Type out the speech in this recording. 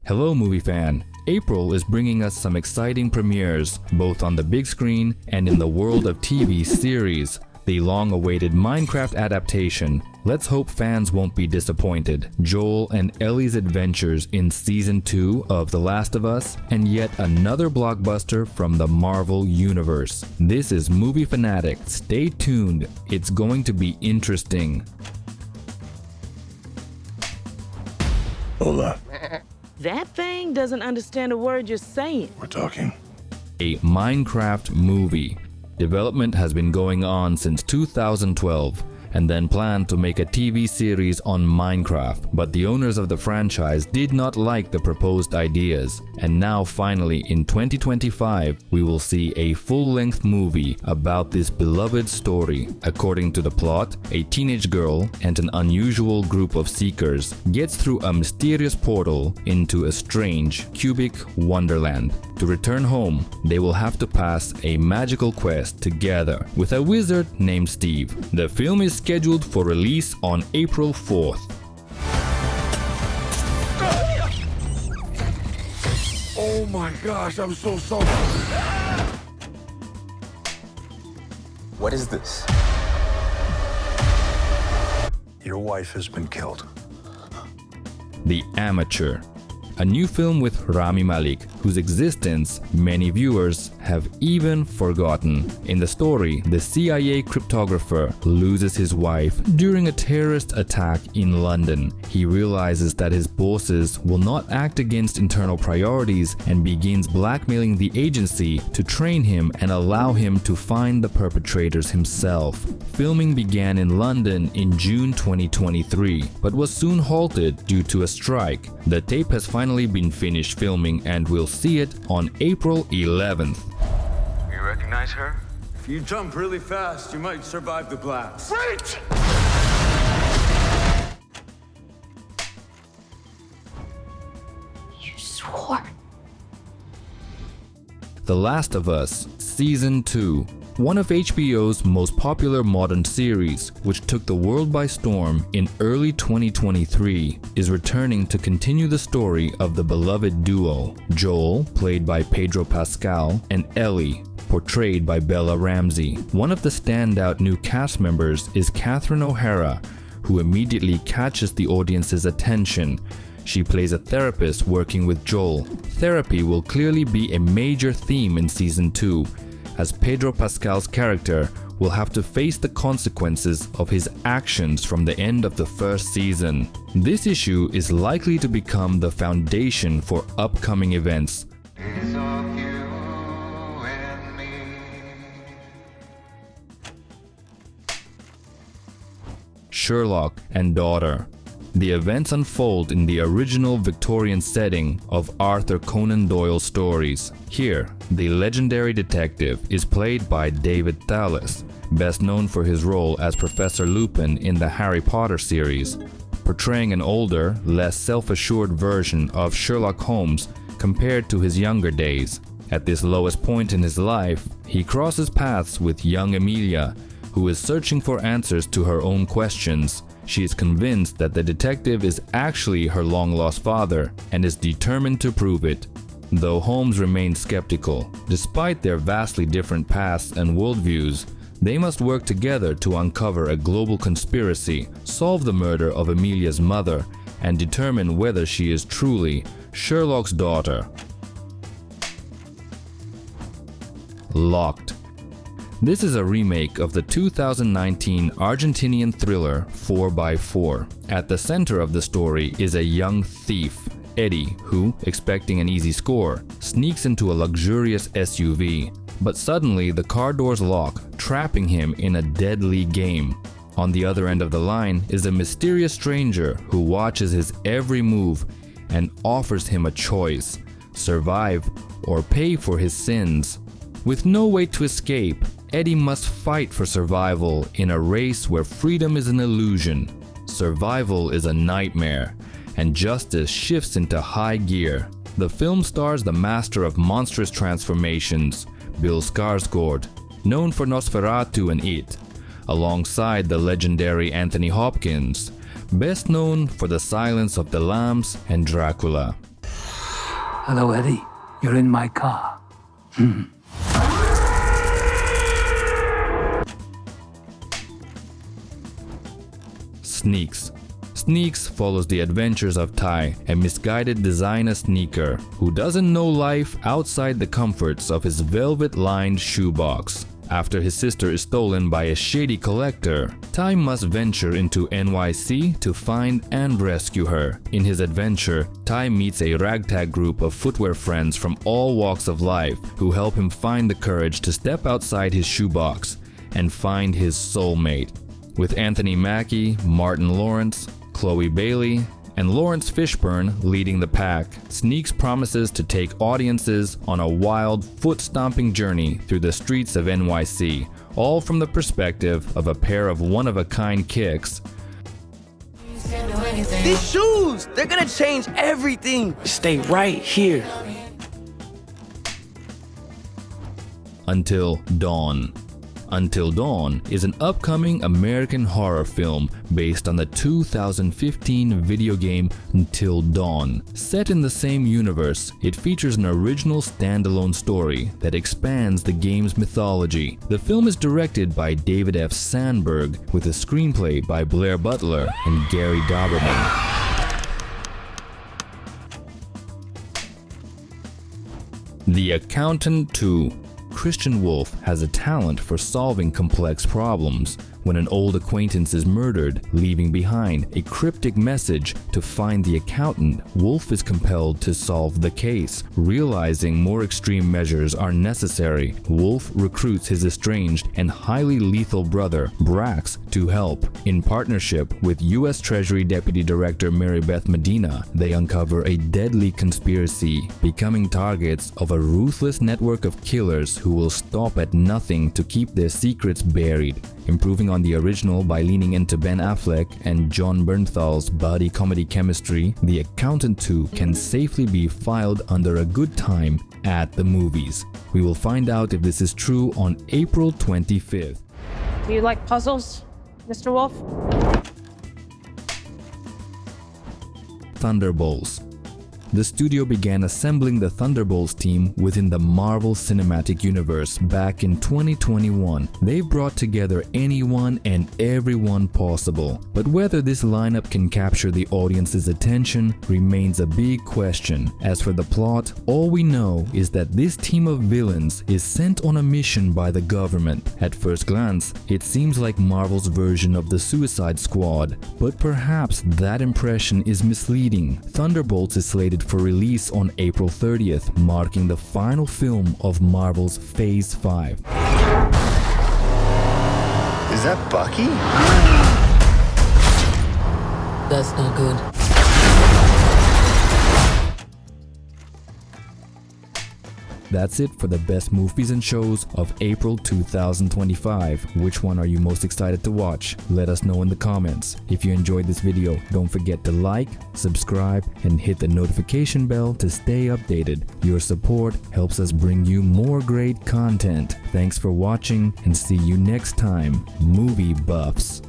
Hello movie fan! April is bringing us some exciting premieres, both on the big screen and in the world of TV series. The long-awaited Minecraft adaptation. Let's hope fans won't be disappointed. Joel and Ellie's adventures in Season 2 of The Last of Us, and yet another blockbuster from the Marvel Universe. This is Movie Fanatic. Stay tuned, it's going to be interesting. Hola. That thing doesn't understand a word you're saying. We're talking. A Minecraft movie. Development has been going on since 2012 and then planned to make a TV series on Minecraft, but the owners of the franchise did not like the proposed ideas, and now finally in 2025 we will see a full-length movie about this beloved story. According to the plot, a teenage girl and an unusual group of seekers gets through a mysterious portal into a strange, cubic wonderland. To return home, they will have to pass a magical quest together with a wizard named Steve. The film is scheduled for release on April 4th. Oh my gosh, I'm so sorry. What is this? Your wife has been killed. The Amateur. A new film with Rami Malek, whose existence many viewers have even forgotten. In the story, the CIA cryptographer loses his wife during a terrorist attack in London. He realizes that his bosses will not act against internal priorities and begins blackmailing the agency to train him and allow him to find the perpetrators himself. Filming began in London in June 2023, but was soon halted due to a strike. The tape has finally been finished filming and we'll see it on April 11th. You recognize her? If you jump really fast, you might survive the blast. Wait! You swore. The Last of Us Season 2. One of HBO's most popular modern series, which took the world by storm in early 2023, is returning to continue the story of the beloved duo, Joel, played by Pedro Pascal, and Ellie, portrayed by Bella Ramsey. One of the standout new cast members is Catherine O'Hara, who immediately catches the audience's attention. She plays a therapist working with Joel. Therapy will clearly be a major theme in Season 2, as Pedro Pascal's character will have to face the consequences of his actions from the end of the first season. This issue is likely to become the foundation for upcoming events. Sherlock and Daughter. The events unfold in the original Victorian setting of Arthur Conan Doyle's stories. Here, the legendary detective is played by David Thewlis, best known for his role as Professor Lupin in the Harry Potter series, portraying an older, less self-assured version of Sherlock Holmes compared to his younger days. At this lowest point in his life, he crosses paths with young Amelia, who is searching for answers to her own questions. She is convinced that the detective is actually her long-lost father and is determined to prove it. Though Holmes remains skeptical, despite their vastly different pasts and worldviews, they must work together to uncover a global conspiracy, solve the murder of Amelia's mother, and determine whether she is truly Sherlock's daughter. Locked. This is a remake of the 2019 Argentinian thriller 4x4. At the center of the story is a young thief, Eddie, who, expecting an easy score, sneaks into a luxurious SUV. But suddenly the car doors lock, trapping him in a deadly game. On the other end of the line is a mysterious stranger who watches his every move and offers him a choice: survive or pay for his sins. With no way to escape, Eddie must fight for survival in a race where freedom is an illusion. Survival is a nightmare, and justice shifts into high gear. The film stars the master of monstrous transformations, Bill Skarsgård, known for Nosferatu and It, alongside the legendary Anthony Hopkins, best known for The Silence of the Lambs and Dracula. Hello, Eddie. You're in my car. Sneaks. Sneaks follows the adventures of Ty, a misguided designer sneaker who doesn't know life outside the comforts of his velvet-lined shoebox. After his sister is stolen by a shady collector, Ty must venture into NYC to find and rescue her. In his adventure, Ty meets a ragtag group of footwear friends from all walks of life who help him find the courage to step outside his shoebox and find his soulmate. With Anthony Mackie, Martin Lawrence, Chloe Bailey, and Lawrence Fishburne leading the pack, Sneaks promises to take audiences on a wild, foot-stomping journey through the streets of NYC, all from the perspective of a pair of one-of-a-kind kicks. These shoes, they're gonna change everything. Stay right here. Until Dawn. Until Dawn is an upcoming American horror film based on the 2015 video game Until Dawn. Set in the same universe, it features an original standalone story that expands the game's mythology. The film is directed by David F. Sandberg with a screenplay by Blair Butler and Gary Dauberman. The Accountant 2. Christian Wolf has a talent for solving complex problems. When an old acquaintance is murdered, leaving behind a cryptic message to find the accountant, Wolf is compelled to solve the case. Realizing more extreme measures are necessary, Wolf recruits his estranged and highly lethal brother, Brax, to help. In partnership with U.S. Treasury Deputy Director Mary Beth Medina, they uncover a deadly conspiracy, becoming targets of a ruthless network of killers who will stop at nothing to keep their secrets buried. Improving on the original by leaning into Ben Affleck and John Bernthal's buddy comedy chemistry, The Accountant 2 can safely be filed under a good time at the movies. We will find out if this is true on April 25th. Do you like puzzles, Mr. Wolf? Thunderbolts. The studio began assembling the Thunderbolts team within the Marvel Cinematic Universe back in 2021. They've brought together anyone and everyone possible. But whether this lineup can capture the audience's attention remains a big question. As for the plot, all we know is that this team of villains is sent on a mission by the government. At first glance, it seems like Marvel's version of the Suicide Squad, but perhaps that impression is misleading. Thunderbolts is slated for release on April 30th, marking the final film of Marvel's Phase 5. Is that Bucky? That's not good. That's it for the best movies and shows of April 2025. Which one are you most excited to watch? Let us know in the comments. If you enjoyed this video, don't forget to like, subscribe, and hit the notification bell to stay updated. Your support helps us bring you more great content. Thanks for watching and see you next time, movie buffs.